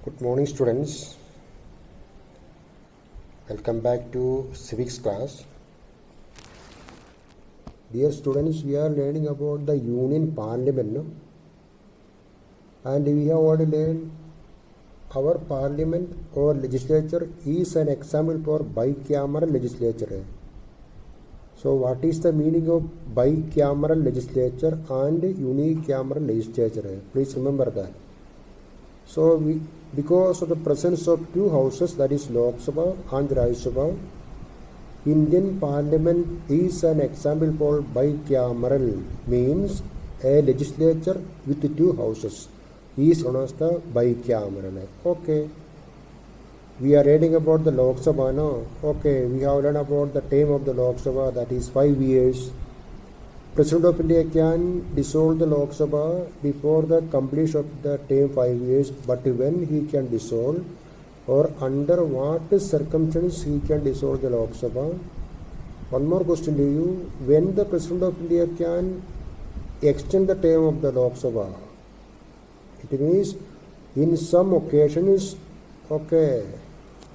Good morning, students. Welcome back to civics class. Dear students, we are learning about the Union Parliament, no? And we have already learned our parliament or legislature is an example for bicameral legislature. So what is the meaning of bicameral legislature and unicameral legislature? Please remember that. So because of the presence of two houses, that is Lok Sabha and Rajya Sabha, Indian Parliament is an example for bicameral, means a legislature with two houses is known as the bicameral. Okay. We are reading about the Lok Sabha now. Okay, we have learned about the term of the Lok Sabha, that is 5 years. President of India can dissolve the Lok Sabha before the completion of the term 5 years, but when he can dissolve or under what circumstances he can dissolve the Lok Sabha. One more question to you. When the President of India can extend the term of the Lok Sabha? It means in some occasions, okay,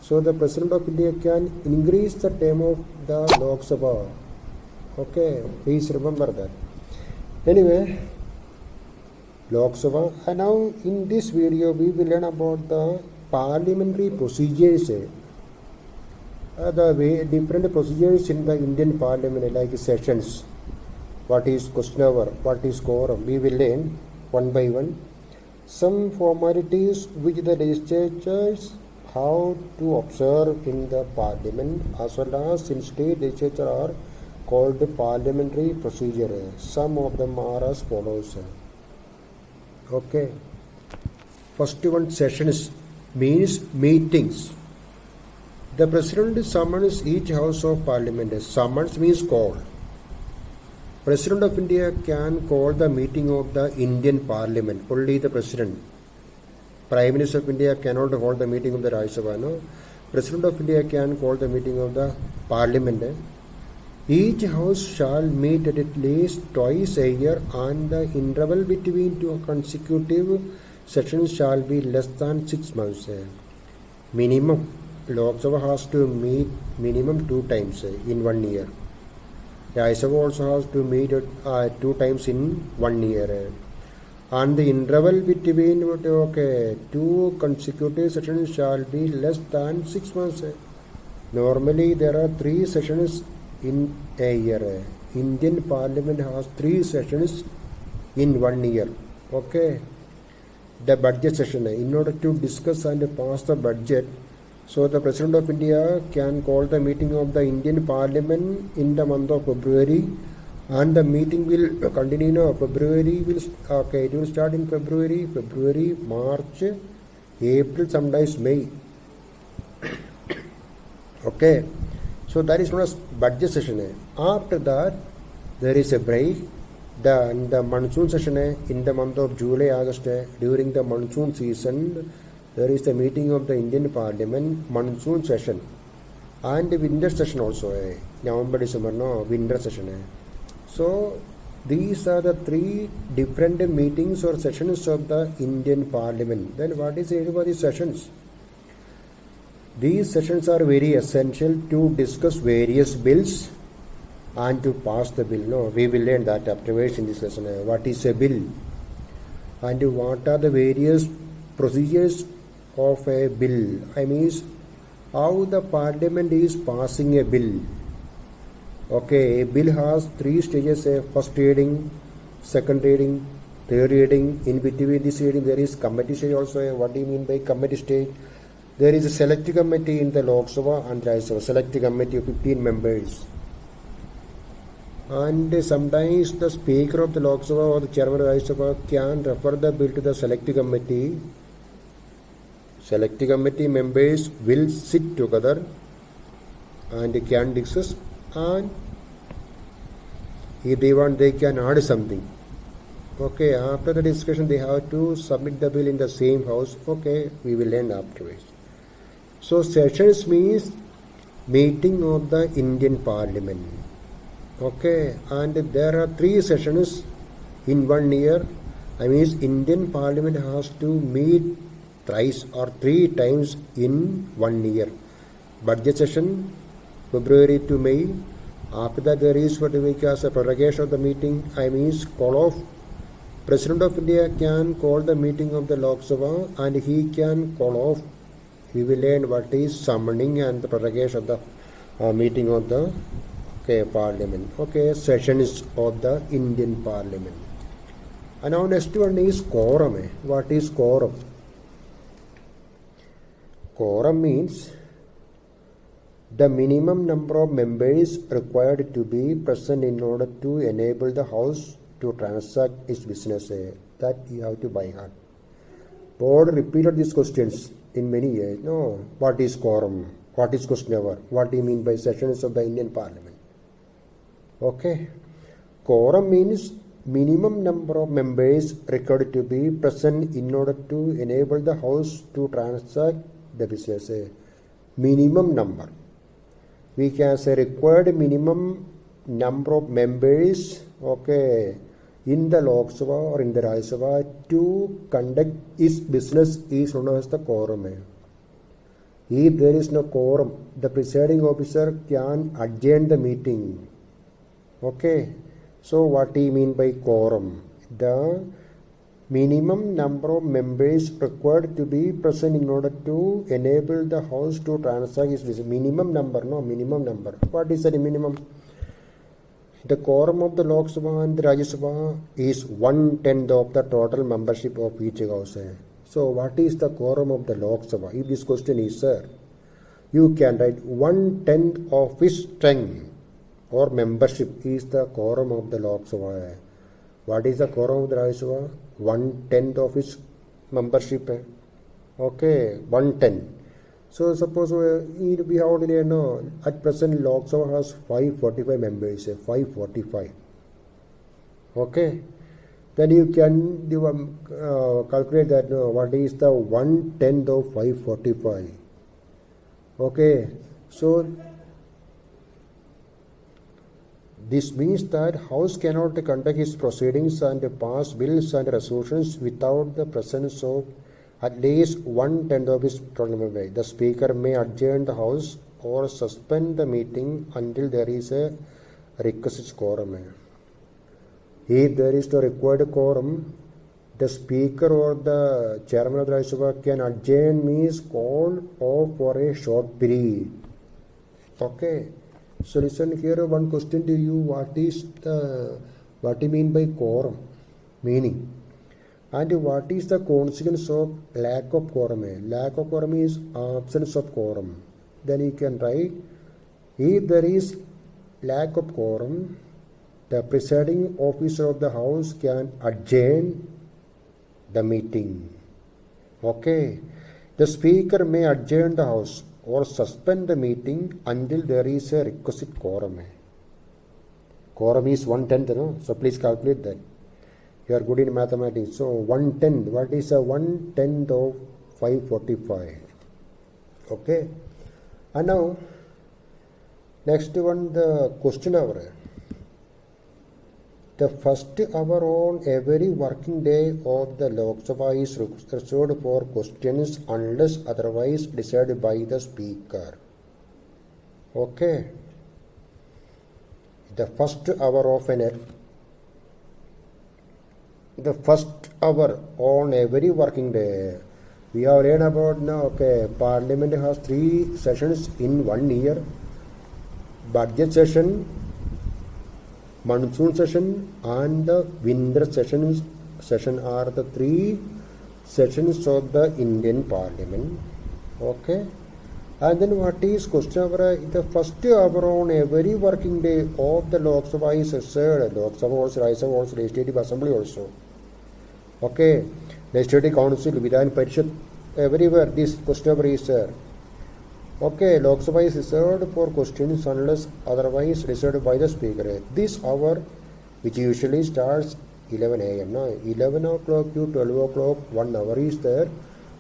so the President of India can increase the term of the Lok Sabha. Okay, please remember that. Anyway, Lok Sabha. And now in this video we will learn about the parliamentary procedures. The different procedures in the Indian Parliament, like sessions. What is question hour? What is quorum? We will learn one by one. Some formalities which the legislatures have to observe in the Parliament as well as in state legislature are called parliamentary procedure. Some of them are as follows. Okay. First one, sessions means meetings. The President summons each house of Parliament. Summons means call. President of India can call the meeting of the Indian Parliament. Only the President. Prime Minister of India cannot hold the meeting of the Rajya Sabha. No? President of India can call the meeting of the Parliament. Each house shall meet at least twice a year, and the interval between two consecutive sessions shall be less than 6 months. Minimum. Lok Sabha has to meet minimum 2 times in 1 year. Rajya Sabha also has to meet 2 times in 1 year. And the interval between 2 consecutive sessions shall be less than 6 months. Normally there are 3 sessions in a year. Indian Parliament has 3 sessions in 1 year. Okay. The budget session. In order to discuss and pass the budget, so the President of India can call the meeting of the Indian Parliament in the month of February, and the meeting will continue in February. It will start in February, March, April, sometimes May. Okay. So that is known as budget session. After that, there is a break. The monsoon session in the month of July, August, during the monsoon season, there is the meeting of the Indian Parliament, monsoon session. And the winter session also, November, December, winter session. So these are the 3 different meetings or sessions of the Indian Parliament. Then what is everybody's sessions? These sessions are very essential to discuss various bills and to pass the bill. No, we will learn that afterwards in this lesson. What is a bill? And what are the various procedures of a bill? I mean, how the Parliament is passing a bill. Okay, a bill has 3 stages. First reading, second reading, third reading. In between this reading there is committee stage also. What do you mean by committee stage? There is a select committee in the Lok Sabha and Rajya Sabha. Select committee of 15 members. And sometimes the Speaker of the Lok Sabha or the Chairman of Rajya Sabha can refer the bill to the select committee. Select committee members will sit together and can discuss, and if they want they can add something. Okay, after the discussion they have to submit the bill in the same house. Okay, we will learn afterwards. So sessions means meeting of the Indian Parliament. Okay, and there are 3 sessions in 1 year. I mean, Indian Parliament has to meet thrice or 3 times in 1 year. Budget session, February to May. After that, there is what we call a prorogation of the meeting. I mean, call off. President of India can call the meeting of the Lok Sabha and he can call off. We will learn what is summoning and the prorogation of the meeting of the Parliament. Sessions of the Indian Parliament. And now next one is quorum. What is quorum? Quorum means the minimum number of members required to be present in order to enable the House to transact its business. That you have to by heart. Board repeated these questions in many years. No, what is quorum? What is question hour? What do you mean by sessions of the Indian Parliament? Quorum means minimum number of members required to be present in order to enable the House to transact the business. Minimum number. We can say required minimum number of members in the Lok Sabha or in the Rajya Sabha to conduct its business is known as the quorum. If there is no quorum, the presiding officer can adjourn the meeting. So what do you mean by quorum? The minimum number of members required to be present in order to enable the House to transact its business. Minimum number. What is the minimum? The quorum of the Lok Sabha and the Rajya Sabha is 1/10 of the total membership of each house. So what is the quorum of the Lok Sabha? If this question is, sir, you can write 1/10 of its strength or membership is the quorum of the Lok Sabha. What is the quorum of the Rajya Sabha? 1/10 of its membership. 1/10. So suppose we have already know at present Lok Sabha has 545 members. 545. Then you can calculate that what is the 1/10 of 545. So this means that House cannot conduct its proceedings and pass bills and resolutions without the presence of at least 1/10 of its total members. The Speaker may adjourn the House or suspend the meeting until there is a requisite quorum. If there is no required quorum, the Speaker or the Chairman of the Rajya Sabha can adjourn, means call off for a short period. So listen here, one question to you. What do you mean by quorum? Meaning. And what is the consequence of lack of quorum? Lack of quorum is absence of quorum. Then you can write, if there is lack of quorum, the presiding officer of the House can adjourn the meeting. The Speaker may adjourn the House or suspend the meeting until there is a requisite quorum. Quorum is 1/10, no? So please calculate that. You are good in mathematics. So 1/10, what is a 1/10 of 545? And now, next one, the question hour. The first hour on every working day of the Lok Sabha is reserved for questions unless otherwise decided by the Speaker. The first hour on every working day. We have learned about now, Parliament has 3 sessions in 1 year. Budget session, monsoon session and the winter session are the 3 sessions of the Indian Parliament. And then what is question hour? The first hour on every working day of the Lok Sabha is reserved. Lok Sabha also, Rajya Sabha also, Legislative Assembly also. Legislative Council, Vidhan Parishad, everywhere this question hour is there. Lok Sabha is reserved for questions unless otherwise reserved by the Speaker. This hour, which usually starts 11 a.m. Now, 11 o'clock to 12 o'clock, 1 hour is there,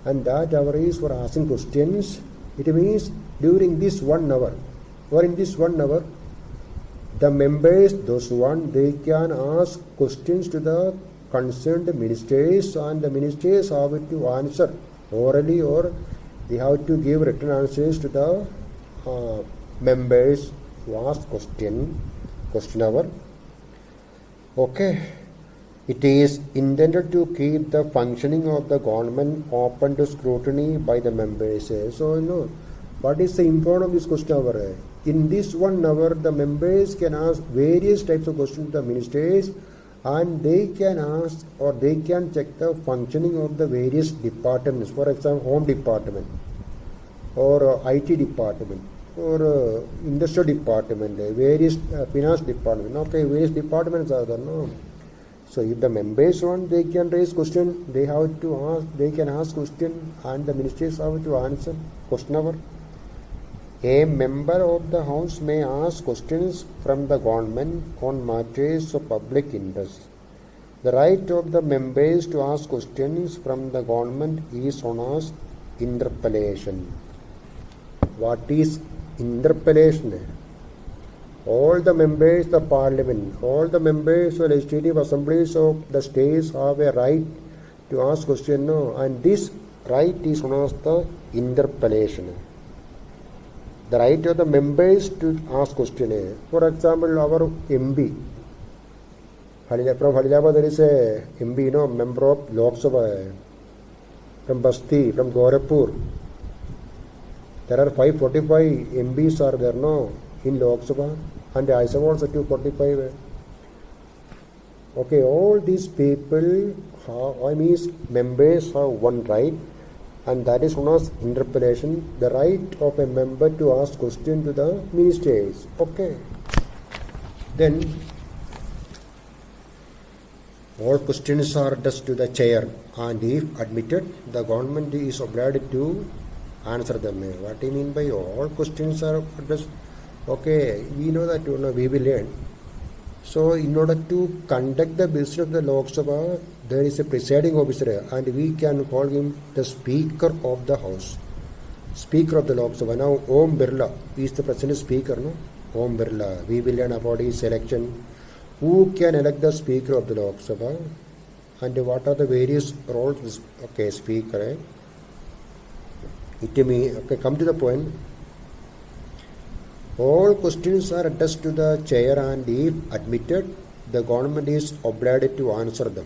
and that hour is for asking questions. It means during this 1 hour, or in this 1 hour, the members, those one, they can ask questions to the concerned ministers, and the ministers have to answer orally, or they have to give written answers to the members who ask question hour. Okay. It is intended to keep the functioning of the government open to scrutiny by the members. So, what is the importance of this question hour? In this 1 hour, the members can ask various types of questions to the ministers, and they can ask or they can check the functioning of the various departments. For example, Home Department, or IT Department, or Industrial Department, various Finance Department. Okay, various departments are there, no? So if the members want, they can raise question, they can ask question, and the ministers have to answer question hour. A member of the house may ask questions from the government on matters of public interest. The right of the members to ask questions from the government is known as interpellation. What is interpellation? All the members of the parliament, all the members of legislative assemblies of the states have a right to ask questions, and this right is known as the interpellation. The right of the members to ask questions. For example, our MP, from Halilabad there is a MP, member of Lok Sabha, from Basti, from Gorakhpur. There are 545 MPs are there, in Lok Sabha, and I have also 245. Okay, all these people, members have one right, and that is known as interpellation, the right of a member to ask question to the ministers. Okay. Then, all questions are addressed to the chair, and if admitted, the government is obliged to answer them. What do you mean by all questions are addressed? Okay, we know that we will learn. So, in order to conduct the business of the Lok Sabha, there is a presiding officer, and we can call him the Speaker of the House. Speaker of the Lok Sabha. Now, Om Birla is the present Speaker, Om Birla. We will learn about his election. Who can elect the Speaker of the Lok Sabha? And what are the various roles? Okay, Speaker. Okay, come to the point. All questions are addressed to the chair, and if admitted, the government is obliged to answer them.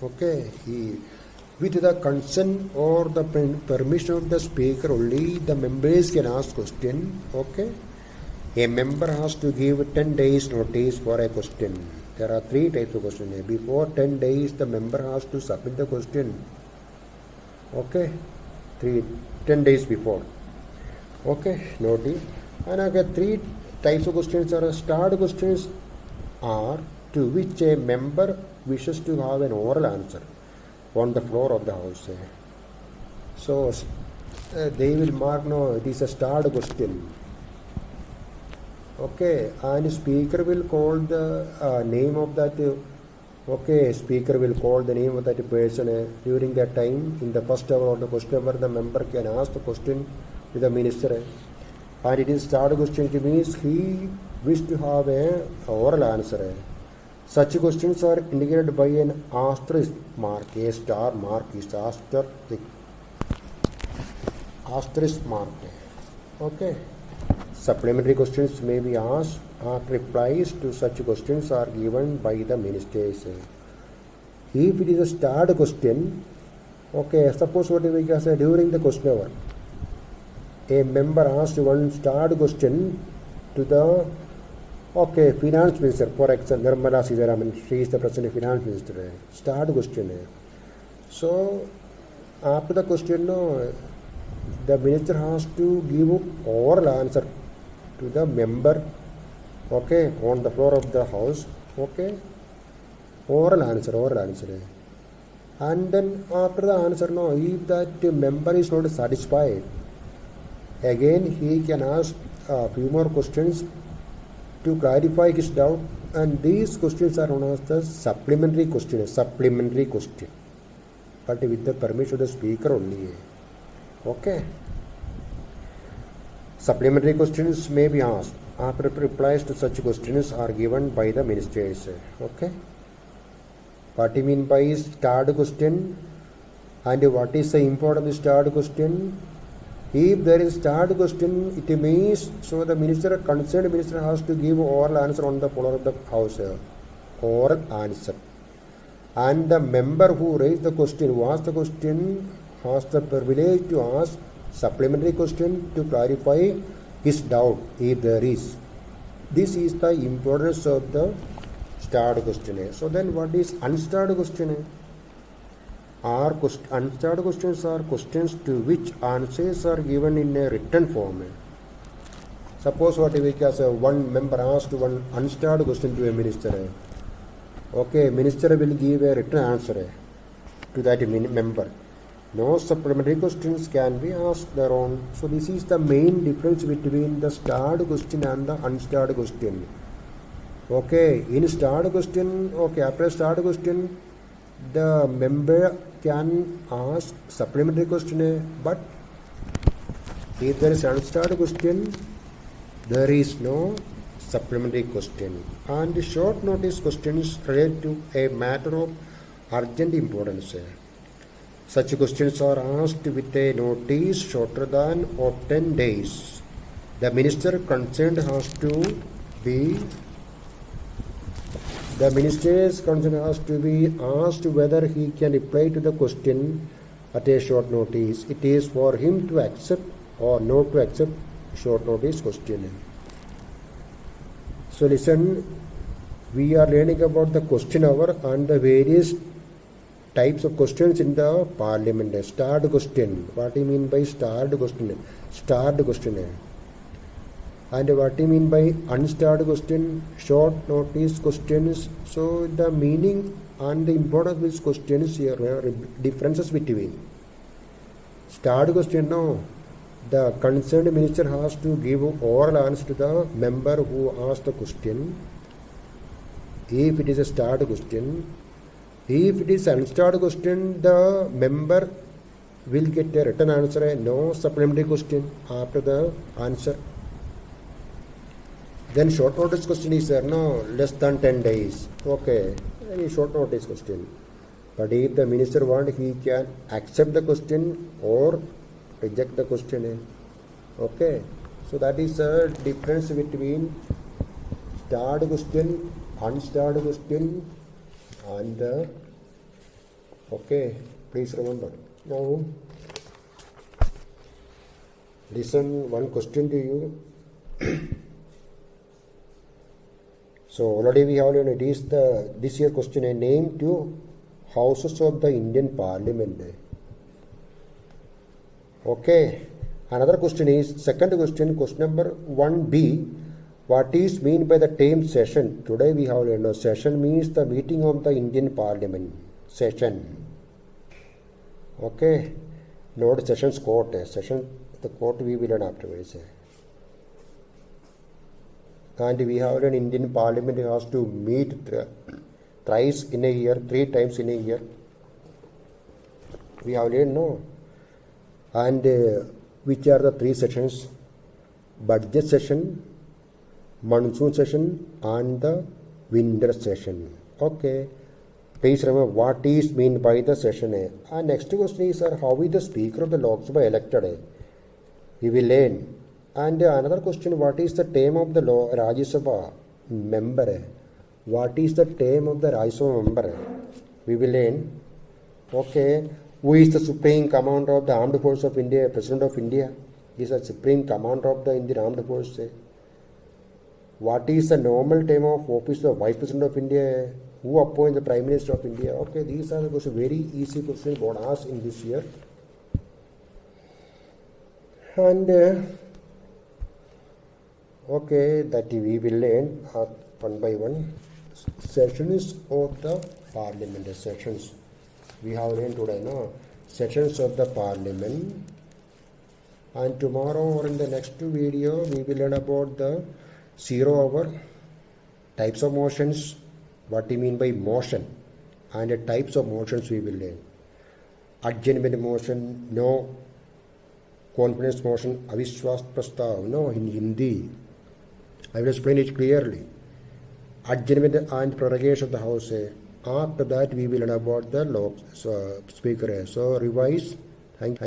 Okay, with the consent or the permission of the speaker only, the members can ask question. Okay, a member has to give 10 days notice for a question. There are 3 types of questions. Before 10 days, the member has to submit the question. Okay, 10 days before. Okay, notice. And again, 3 types of questions are starred questions are to which a member wishes to have an oral answer on the floor of the house. So they will mark, it is a starred question. Okay, and speaker will call the name of that. Okay, speaker will call the name of that person during that time. In the first hour or the question hour, the member can ask the question to the minister. And it is starred question, it means he wished to have an oral answer. Such questions are indicated by an asterisk mark. A star mark is asterisk mark. Okay. Supplementary questions may be asked, or replies to such questions are given by the ministers. If it is a starred question, okay, suppose what we can say during the question hour, a member asked one starred question to the finance minister. For example, Nirmala Sitharaman, she is the present finance minister. Starred question. So, after the question, the minister has to give oral answer to the member, okay, on the floor of the house, okay, oral answer. And then after the answer, if that member is not satisfied, again he can ask a few more questions to clarify his doubt, and these questions are known as the supplementary question, but with the permission of the speaker only. Okay. Supplementary questions may be asked. After replies to such questions are given by the ministers. Okay. What do you mean by starred question? And what is the importance of the starred question? If there is starred question, it means so the minister, concerned minister, has to give oral answer on the floor of the house. Oral answer. And the member who raised the question, who asked the question, has the privilege to ask supplementary question to clarify his doubt if there is. This is the importance of the starred questionnaire. So then what is unstarred questionnaire? Unstarred questions are questions to which answers are given in a written form. Suppose what if one member asked one unstarred question to a minister. Okay, minister will give a written answer to that member. No supplementary questions can be asked thereon. So this is the main difference between the starred question and the unstarred question. Okay, in starred question, okay, after starred question, the member can ask supplementary question, but if there is unstarred question, there is no supplementary question. And short notice questions relate to a matter of urgent importance. Such questions are asked with a notice shorter than of 10 days. The minister concerned has to be asked whether he can reply to the question at a short notice. It is for him to accept or not to accept short notice question. So listen, we are learning about the question hour and the various types of questions in the parliament. Starred question. What do you mean by starred question? Starred question. And what do you mean by unstarred question? Short notice questions. So the meaning and the importance of these questions here differences between. Starred question, no. The concerned minister has to give oral answer to the member who asked the question. If it is a starred question. If it is unstarred question, the member will get a written answer, no supplementary question after the answer. Then short notice question is there, no, less than 10 days. Okay, any short notice question. But if the minister wants, he can accept the question or reject the question. Okay, so that is the difference between starred question, unstarred question, and okay, please remember. Now, listen one question to you. So already we have learned it is this year question a name to houses of the Indian Parliament. Okay, another question is second question number 1B. What is meant by the term session? Today we have learned session means the meeting of the Indian Parliament. Session. Okay, not sessions court. Session, the court we will learn afterwards. And we have an Indian Parliament has to meet thrice in a year, 3 times in a year. We have learned, no. And which are the 3 sessions? Budget session, monsoon session, and the winter session. Okay. Please remember what is meant by the session. And next question is, how is the Speaker of the Lok Sabha elected? We will learn. And another question, what is the term of the Rajya Sabha member? What is the term of the Rajya Sabha member? We will learn. Okay. Who is the Supreme Commander of the Armed Forces of India? President of India is the Supreme Commander of the Indian Armed Forces. What is the normal term of office of the Vice President of India? Who appoints the Prime Minister of India? Okay, these are the questions, very easy questions God asked in this year. And okay, that we will learn one by one. Sessions of the Parliament. Sessions. We have learned today, no? Sessions of the Parliament. And tomorrow or in the next video, we will learn about the 0 hour, types of motions, what do you mean by motion, and the types of motions we will learn. Adjournment motion, no. Confidence motion, avishwas prastav, no, in Hindi. I will explain it clearly. Adjournment and prorogation of the House, after that we will learn about the speaker. So revise. Thank you.